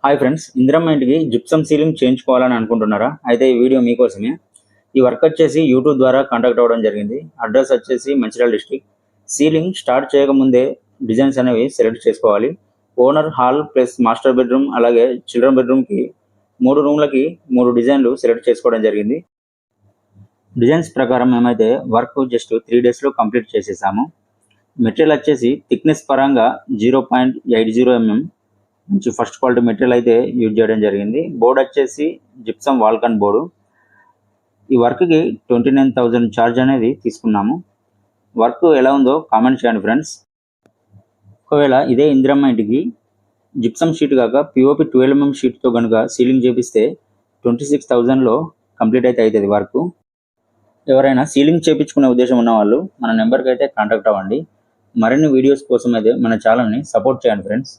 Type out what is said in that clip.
Hi friends, Indiramma ఇంటికి gypsum ceiling చేయించుకోవాలని అనుకుంటున్నారా? అయితే ఈ వీడియో మీకోసమే. ఈ వర్క్ వచ్చేసి యూట్యూబ్ ద్వారా కాంటాక్ట్ అవ్వడం జరిగింది. అడ్రస్ వచ్చేసి మంచిర్యాల డిస్ట్రిక్ట్. సీలింగ్ స్టార్ట్ చేయకముందే డిజైన్స్ అనేవి సెలెక్ట్ చేసుకోవాలి. Owner hall plus master bedroom అలాగే చిల్డ్రన్ బెడ్రూమ్కి 3 రూమ్లకి 3 డిజైన్లు సెలెక్ట్ చేసుకోవడం జరిగింది. డిజైన్స్ ప్రకారం మేమైతే వర్క్ జస్ట్ 3 డేస్లో కంప్లీట్ చేసేసాము. మెటీరియల్ వచ్చేసి థిక్నెస్ పరంగా 0.80 mm మంచి ఫస్ట్ క్వాలిటీ మెటీరియల్ అయితే యూజ్ చేయడం జరిగింది. బోర్డు వచ్చేసి జిప్సమ్ వాల్కన్ బోర్డు. ఈ వర్క్కి 29,000 ఛార్జ్ అనేది తీసుకున్నాము. వర్క్ ఎలా ఉందో కామెంట్ చేయండి ఫ్రెండ్స్. ఒకవేళ ఇదే ఇందిరమ్మ ఇంటికి జిప్సమ్ షీట్ కాక పిఓపి 12 mm షీట్తో కనుక సీలింగ్ చేపిస్తే 26,000లో కంప్లీట్ అయితే అవుతుంది వర్క్. ఎవరైనా సీలింగ్ చేయించుకునే ఉద్దేశం ఉన్న వాళ్ళు మన నెంబర్కి అయితే కాంటాక్ట్ అవ్వండి. మరిన్ని వీడియోస్ కోసం అయితే మన ఛానల్ని సపోర్ట్ చేయండి ఫ్రెండ్స్.